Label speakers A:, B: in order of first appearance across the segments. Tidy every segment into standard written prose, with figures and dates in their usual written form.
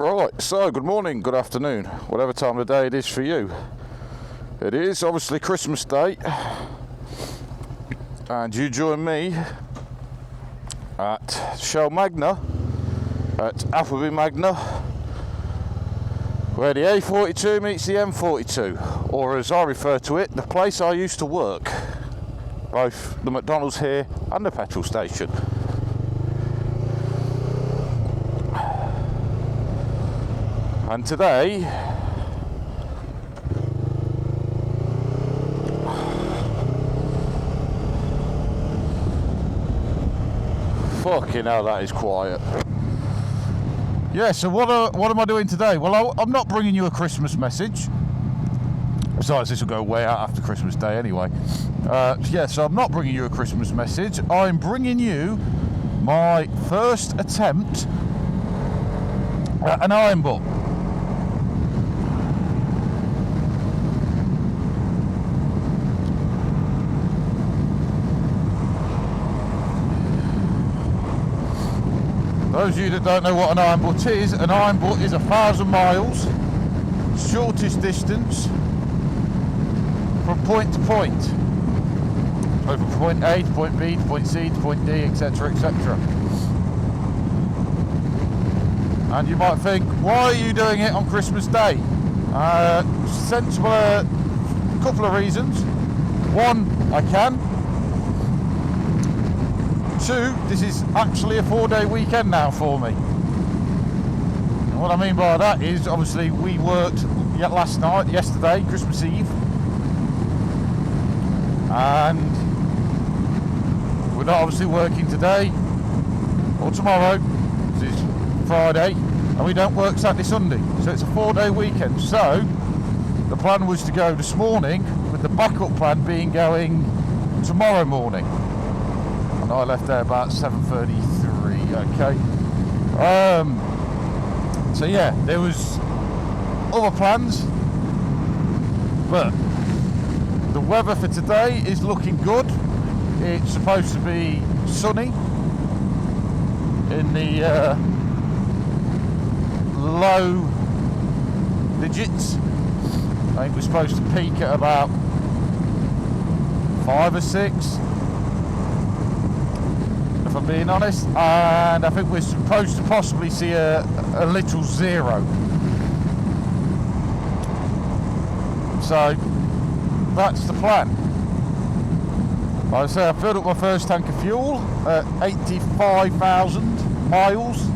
A: Right, so good morning, good afternoon, whatever time of day it is for you. It is obviously Christmas Day, and you join me at Shell Magna, at Appleby Magna, where the A42 meets the M42, or as I refer to it, the place I used to work, both the McDonald's here and the petrol station. And today, fucking hell, that is quiet. Yeah, so what am I doing today? Well, I'm not bringing you a Christmas message. Besides, this will go way out after Christmas Day anyway. Yeah, so I'm not bringing you a Christmas message. I'm bringing you my first attempt at an Iron Butt. Those of you that don't know what an Iron Butt is 1,000 miles, shortest distance from point to point. So from point A to point B to point C to point D, etc, etc. And you might think, why are you doing it on Christmas Day? Sensible, a couple of reasons. One, I can. Two, this is actually a 4-day weekend now for me. And what I mean by that is, obviously, we worked yesterday, Christmas Eve, and we're not obviously working today or tomorrow. This is Friday, and we don't work Saturday, Sunday, so it's a 4-day weekend. So the plan was to go this morning, with the backup plan being going tomorrow morning. I left there about 7:33. Okay. So yeah, there was other plans, but the weather for today is looking good. It's supposed to be sunny in the low digits. I think we're supposed to peak at about 5 or 6. If I'm being honest, and I think we're supposed to possibly see a little 0. So that's the plan. Like I say, I filled up my first tank of fuel at 85,000 miles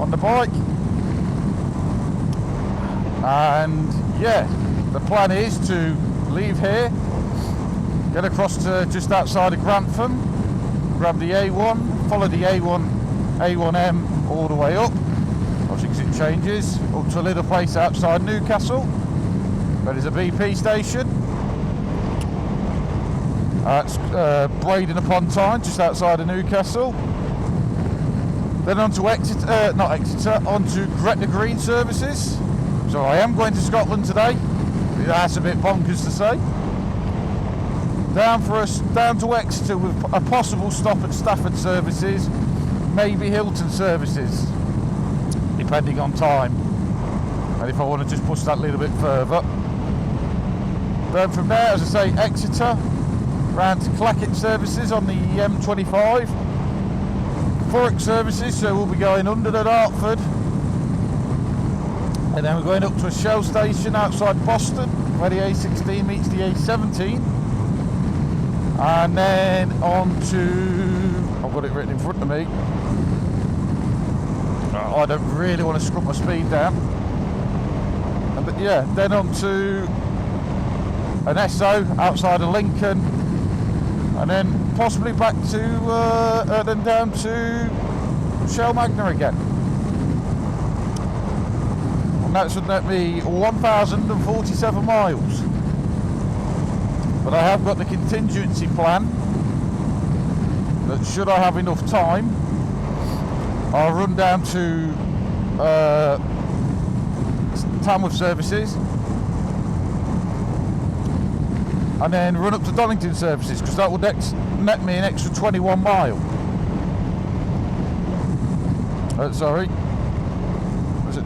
A: on the bike, and yeah, the plan is to leave here, get across to just outside of Grantham, grab the A1, follow the A1M all the way up, obviously because it changes, up to a little place outside Newcastle, where there's a BP station. That's Blaydon upon Tyne, just outside of Newcastle. Then on to Exeter, not Exeter, on to Gretna Green services. So I am going to Scotland today. That's a bit bonkers to say. Down to Exeter with a possible stop at Stafford services, maybe Hilton services, depending on time, and if I want to just push that a little bit further. Then from there, as I say, Exeter, round to Clacket services on the M25, Thurrock services, so we'll be going under the Hartford, and then we're going up to a Shell station outside Boston, where the A16 meets the A17. And then on to, I've got it written in front of me, I don't really want to scrub my speed down, but yeah, then on to an SO outside of Lincoln, and then possibly back to, then down to Shell Magna again. And that should net me 1,047 miles. But I have got the contingency plan that should I have enough time, I'll run down to Tamworth services and then run up to Donington services, because that would net me an extra 21 mile. Sorry,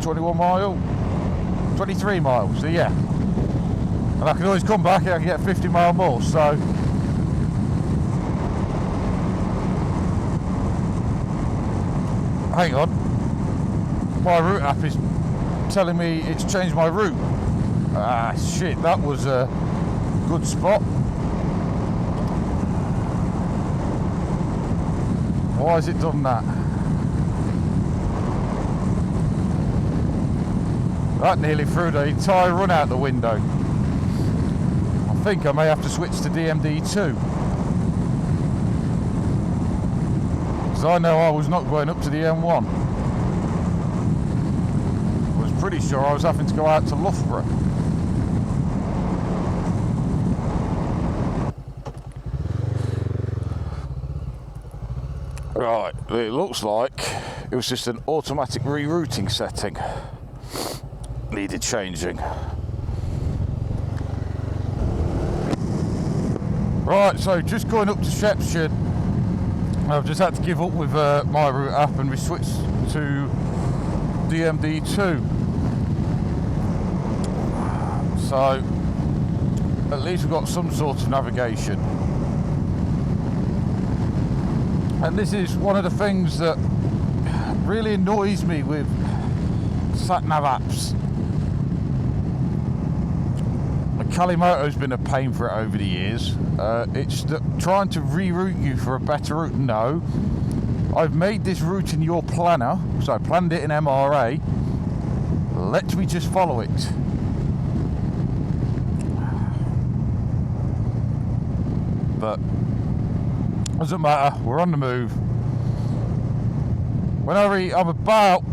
A: 21 mile, 23 miles, so yeah. And I can always come back and I can get 50 mile more, so. Hang on. My route app is telling me it's changed my route. Ah, shit, that was a good spot. Why has it done that? That nearly threw the entire run out the window. I think I may have to switch to DMD2. Because I know I was not going up to the M1. I was pretty sure I was having to go out to Loughborough. Right, it looks like it was just an automatic rerouting setting. Needed changing. Right, so just going up to Shepshire, I've just had to give up with my route app and we switched to DMD2. So at least we've got some sort of navigation. And this is one of the things that really annoys me with sat-nav apps. Calimoto's been a pain for it over the years. It's trying to reroute you for a better route. No, I've made this route in your planner, so I planned it in MRA. Let me just follow it. But doesn't matter, we're on the move. When I'm about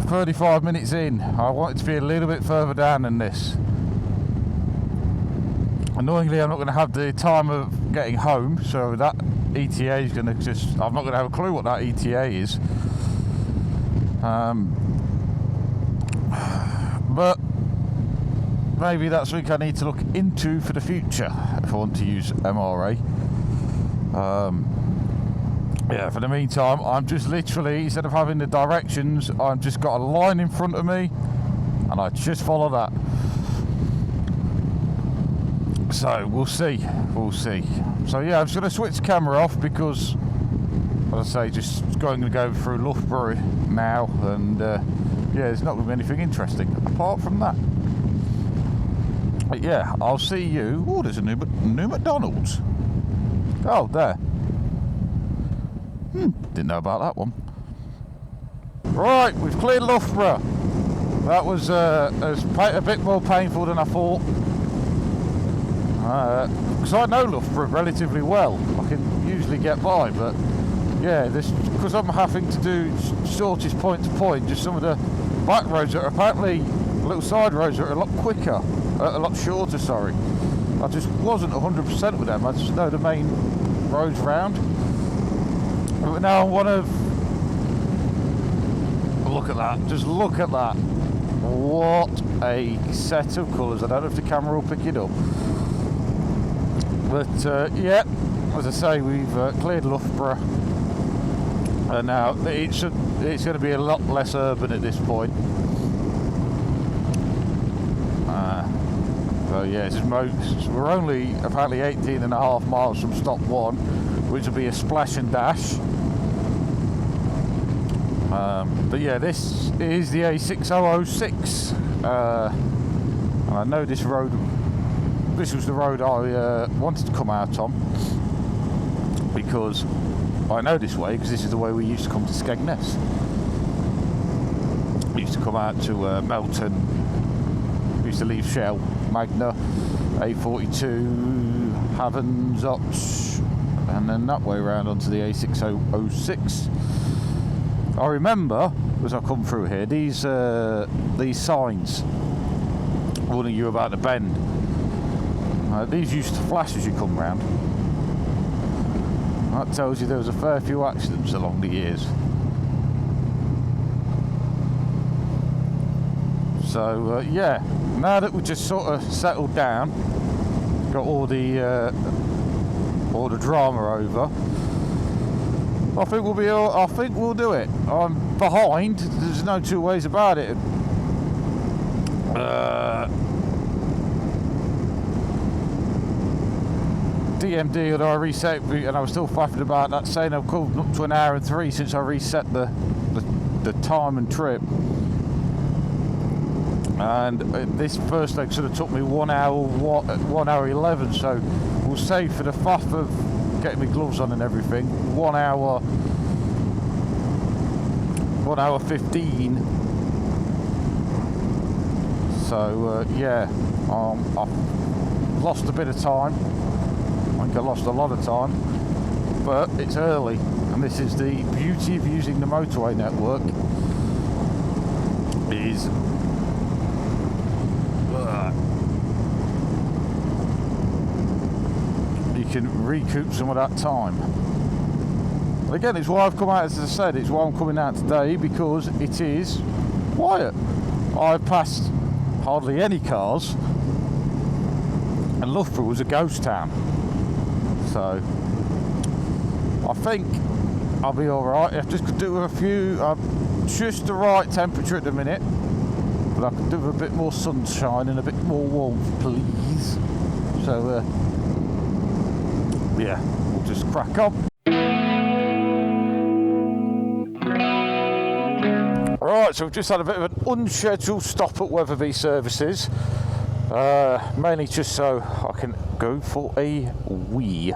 A: 35 minutes in, I want it to be a little bit further down than this. Annoyingly, I'm not going to have the time of getting home, so that ETA is going to just... I'm not going to have a clue what that ETA is. But maybe that's something I need to look into for the future if I want to use MRA. Yeah, for the meantime, I'm just literally, instead of having the directions, I've just got a line in front of me and I just follow that. So we'll see. So yeah, I'm just going to switch the camera off because, as I say, just going to go through Loughborough now, and yeah, there's not going to be anything interesting apart from that. But yeah, I'll see you. Oh, there's a new McDonald's. Oh, there. Didn't know about that one. Right, we've cleared Loughborough. That was a bit more painful than I thought. Because I know Loughborough relatively well. I can usually get by, but yeah, because I'm having to do shortest point to point, just some of the back roads that are apparently little side roads that are a lot quicker, a lot shorter, sorry. I just wasn't 100% with them. I just know the main roads round. But now one of... Look at that, just look at that. What a set of colours. I don't know if the camera will pick it up. But yeah, as I say, we've cleared Loughborough, and now it's going to be a lot less urban at this point. So yeah, we're only apparently 18.5 miles from stop 1, which will be a splash and dash. But yeah, this is the A6006, and I know this road. This was the road I wanted to come out on, because I know this way, because this is the way we used to come to Skegness. We used to come out to Melton, we used to leave Shell, Magna, A42, Havens, Ops, and then that way around onto the A6006. I remember, as I come through here, these signs warning you about the bend. These used to flash as you come round. That tells you there was a fair few accidents along the years. So yeah, now that we've just sort of settled down, got all the drama over, I think we'll do it. I'm behind, there's no two ways about it. DMD, although I reset, and I was still faffing about that, saying I've come up to an hour and 3 since I reset the time and trip. And this first leg sort of took me 1 hour 11, so we'll say for the faff of getting my gloves on and everything, 1 hour 15. So yeah, I've lost a bit of time. I think I lost a lot of time, but it's early, and this is the beauty of using the motorway network, is you can recoup some of that time. And again, it's why I've come out, as I said, it's why I'm coming out today, because it is quiet. I've passed hardly any cars, and Loughborough was a ghost town. So I think I'll be alright. I just could do with a few, just the right temperature at the minute, but I could do with a bit more sunshine and a bit more warmth, please. So yeah, we'll just crack on. Right, so we've just had a bit of an unscheduled stop at Weatherby Services, mainly just so I can go for a wee.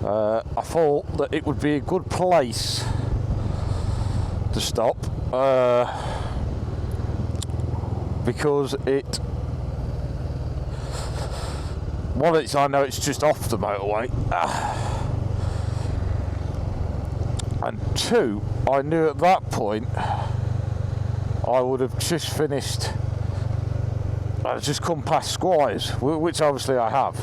A: I thought that it would be a good place to stop, because I know it's just off the motorway, and two, I knew at that point I would have just finished, I'd just come past Squires, which obviously I have.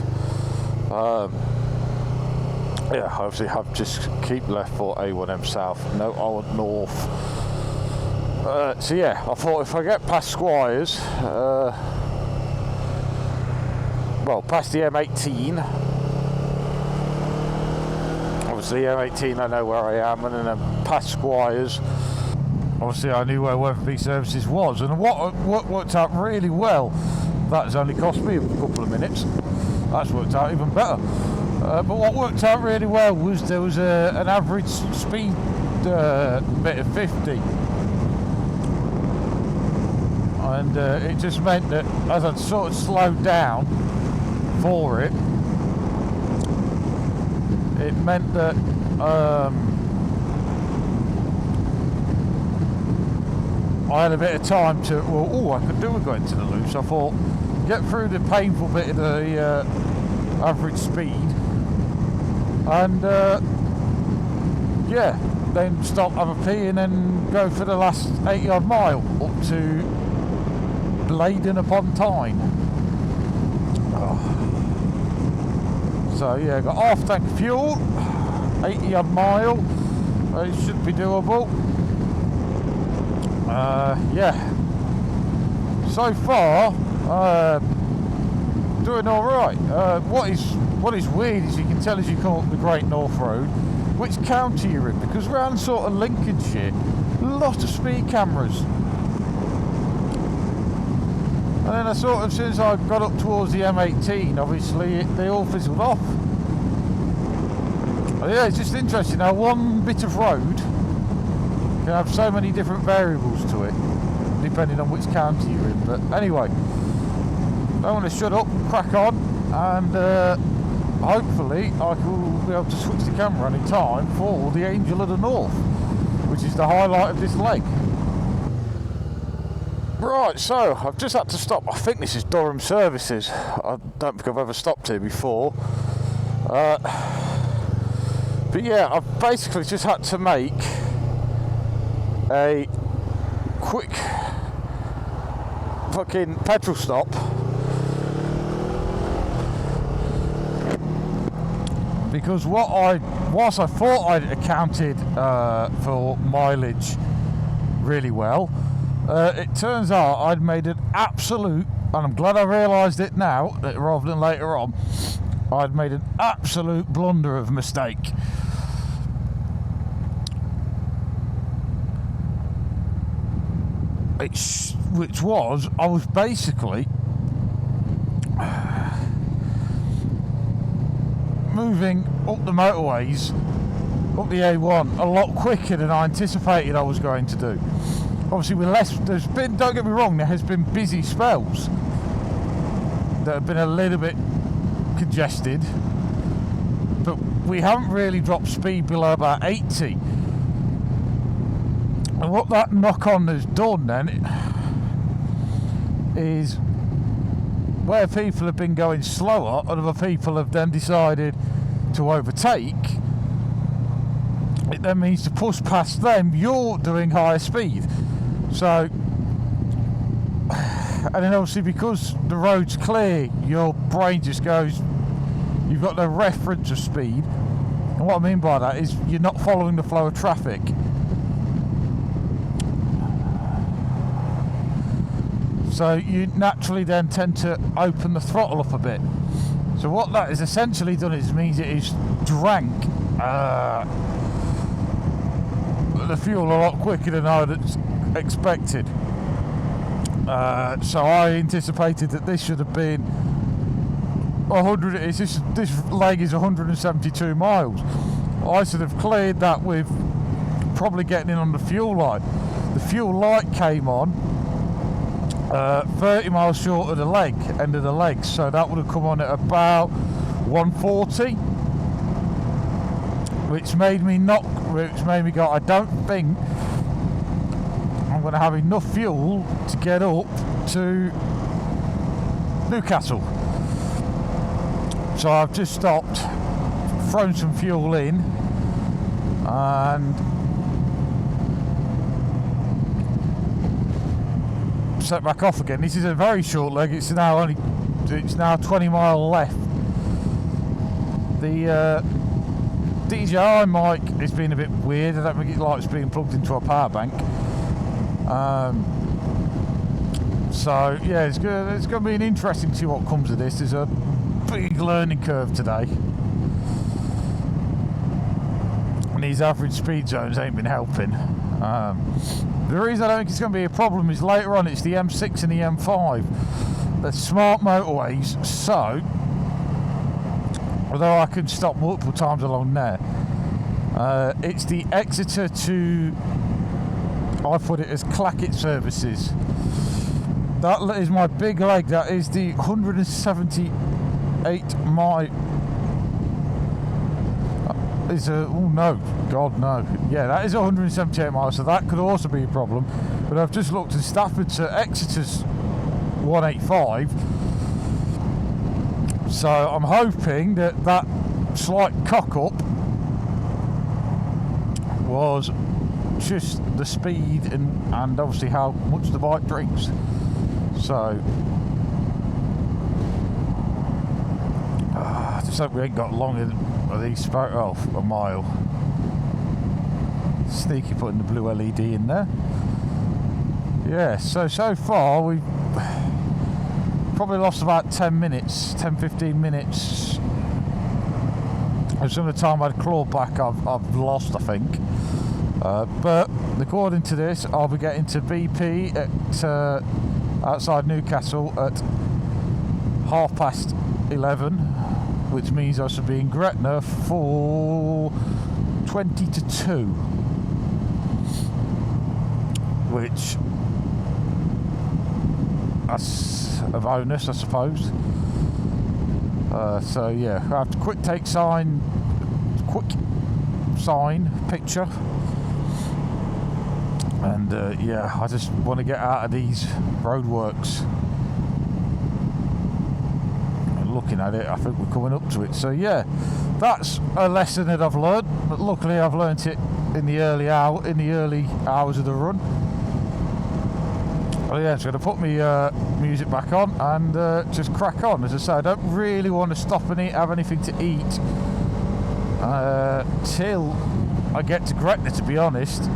A: Yeah, I obviously have just keep left for A1M South. No, I want north. So yeah, I thought if I get past Squires, well, past the M18, obviously M18 I know where I am, and then past Squires, obviously I knew where Weatherby Services was, and what worked out really well, that has only cost me a couple of minutes. That's worked out even better. But what worked out really well was there was an average speed bit of 50, and it just meant that as I'd sort of slowed down for it, it meant that I had a bit of time to, I could do with going to the loo, so I thought, get through the painful bit of the average speed, and yeah, then stop, have a pee, and then go for the last 80 odd mile up to Blaydon upon Tyne. So yeah, got half tank of fuel, 80 odd mile, it should be doable. Yeah, so far doing all right. What is weird is you can tell as you come up the Great North Road which county you're in, because around sort of Lincolnshire, a lot of speed cameras. And then I sort of, since I got up towards the M18, obviously they all fizzled off. But yeah, it's just interesting how one bit of road can have so many different variables to it, depending on which county you're in. But anyway, I want to shut up, crack on, and hopefully I will be able to switch the camera any time for the Angel of the North, which is the highlight of this leg. Right, so I've just had to stop. I think this is Durham Services. I don't think I've ever stopped here before. But yeah, I've basically just had to make a quick fucking petrol stop, because whilst I thought I'd accounted for mileage really well, it turns out I'd made an absolute, and I'm glad I realised it now rather than later on, I'd made an absolute blunder of mistake. which was, I was basically moving up the motorways, up the A1, a lot quicker than I anticipated I was going to do. Obviously, there's been, don't get me wrong, there has been busy spells that have been a little bit congested, but we haven't really dropped speed below about 80. And what that knock-on has done then is, where people have been going slower and other people have then decided to overtake, it then means to push past them, you're doing higher speed. So, and then obviously because the road's clear, your brain just goes, you've got no reference of speed. And what I mean by that is you're not following the flow of traffic. So you naturally then tend to open the throttle up a bit. So what that has essentially done is means it is drank the fuel a lot quicker than I had expected. So I anticipated that this should have been 100. This leg is 172 miles. I should have cleared that with probably getting in on the fuel light. The fuel light came on 30 miles short of the end of the leg, so that would have come on at about 140, which made me go, I don't think I'm going to have enough fuel to get up to Newcastle. So I've just stopped, thrown some fuel in, and set back off again. This is a very short leg. It's now 20 mile left. The DJI mic has been a bit weird. I don't think it likes being plugged into a power bank. So yeah, it's going to be interesting to see what comes of this. There's a big learning curve today, and these average speed zones ain't been helping. The reason I don't think it's going to be a problem is later on it's the M6 and the M5. They're smart motorways, so although I can stop multiple times along there, it's the Exeter to, I put it as Clacket services. That is my big leg. That is the 178 mile. Oh no, God no. Yeah, that is 178 miles, so that could also be a problem. But I've just looked at Stafford to Exeter's 185. So I'm hoping that that slight cock up was just the speed and obviously how much the bike drinks. So just hope we ain't got longer than these, a mile. Sneaky putting the blue LED in there. Yeah, so far we've probably lost about 10-15 minutes. And some of the time I'd clawed back, I've lost, I think. But according to this, I'll be getting to BP at outside Newcastle at 11:30, which means I should be in Grenta for 20 to 2, which that's a bonus, I suppose. So yeah, I have to quick sign picture, and yeah, I just want to get out of these roadworks. Looking at it, I think we're coming up to it. So yeah, that's a lesson that I've learned, but luckily I've learnt it in the early hours of the run. Oh yeah, so I'm going to put my music back on and just crack on. As I say, I don't really want to stop and have anything to eat till I get to Grenta, to be honest.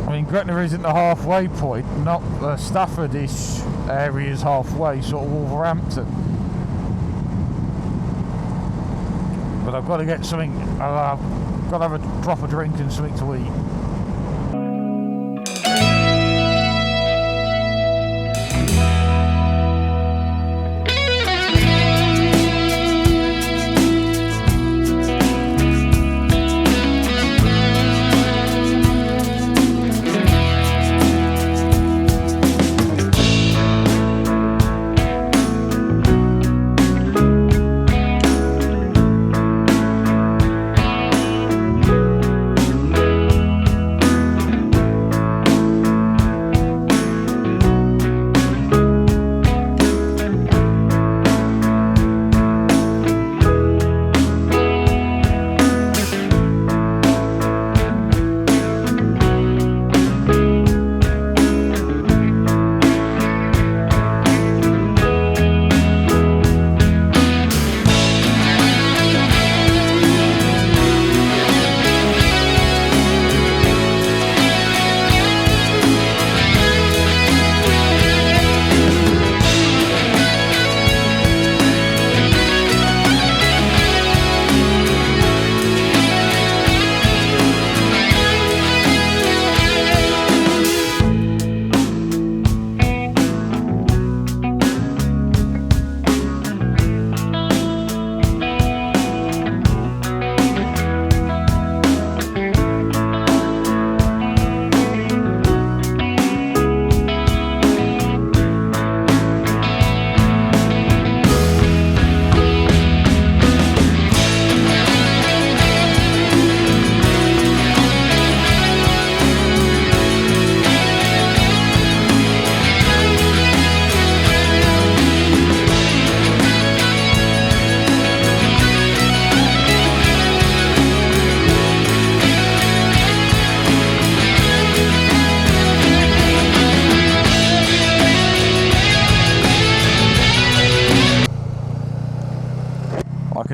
A: I mean, Grenta isn't the halfway point, not Stafford-ish areas halfway, sort of Wolverhampton. But I've got to get something, I've got to have a proper drink and something to eat.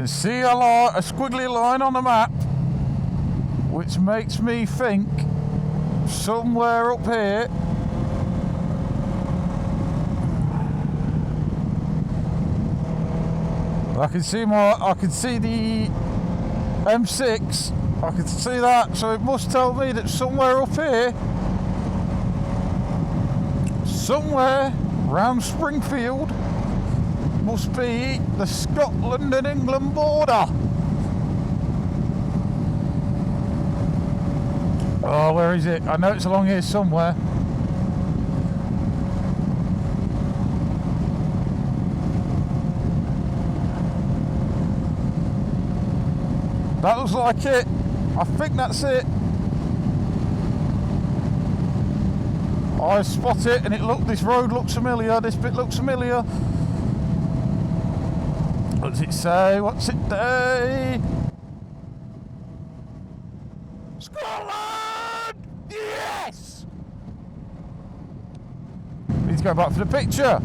A: see a squiggly line on the map, which makes me think somewhere up here. I can see the M6. I can see that, so it must tell me that somewhere up here, somewhere round Springfield, must be the Scotland and England border. Oh, where is it? I know it's along here somewhere. That looks like it. I think that's it. I spot it, and this road looks familiar. This bit looks familiar. What does it say? What's it say? Scotland! Yes! Need to go back for the picture.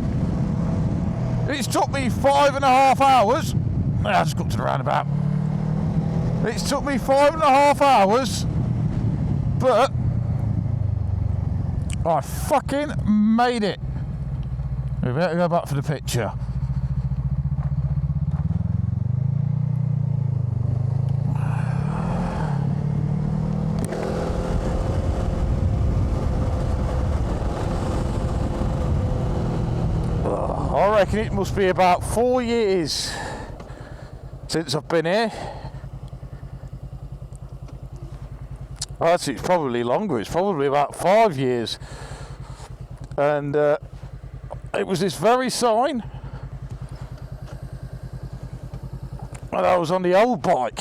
A: It's took me 5.5 hours. I just got to the roundabout. It's took me 5.5 hours, but I fucking made it. We better go back for the picture. I reckon it must be about 4 years since I've been here. Actually, it's probably longer. It's probably about 5 years. And it was this very sign. And I was on the old bike.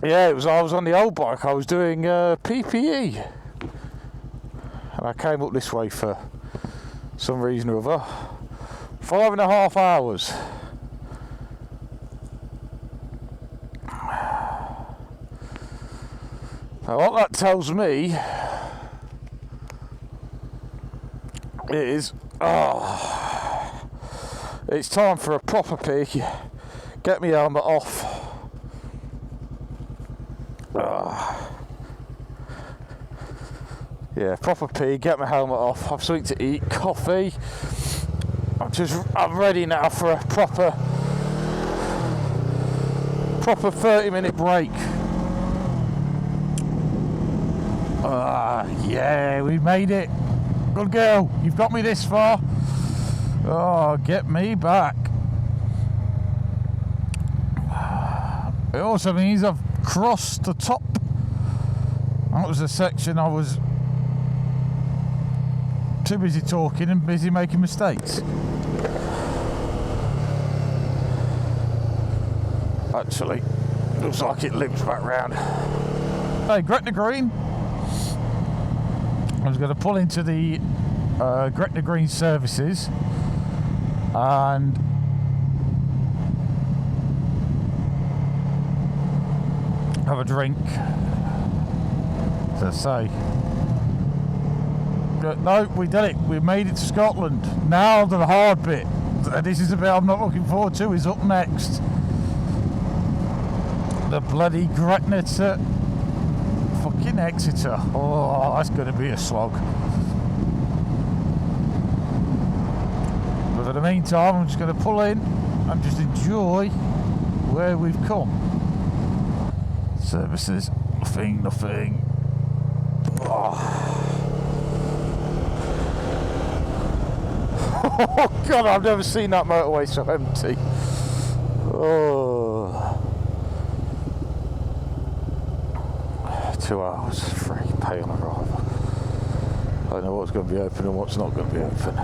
A: Yeah, I was on the old bike. I was doing PPE, and I came up this way for some reason or other. 5.5 hours. Now, what that tells me is, it's time for a proper pee. Get my helmet off. Yeah, proper pee, get my helmet off, have something to eat, coffee. I'm ready now for a proper 30-minute break. Yeah, we made it. Good girl, you've got me this far. Oh, get me back. It also means I've crossed the top. That was a section I was too busy talking and busy making mistakes. Actually, looks like it loops back round. Hey, Gretna Green. I was going to pull into the Gretna Green services and have a drink, as I say. No, we did it. We made it to Scotland. Now the hard bit. This is the bit I'm not looking forward to. Is up next. The bloody Gretna to fucking Exeter. Oh, that's going to be a slog. But for the meantime, I'm just going to pull in and just enjoy where we've come. Services, nothing. Oh God, I've never seen that motorway so empty. Oh. 2 hours, free, pay on arrival. I don't know what's going to be open and what's not going to be open.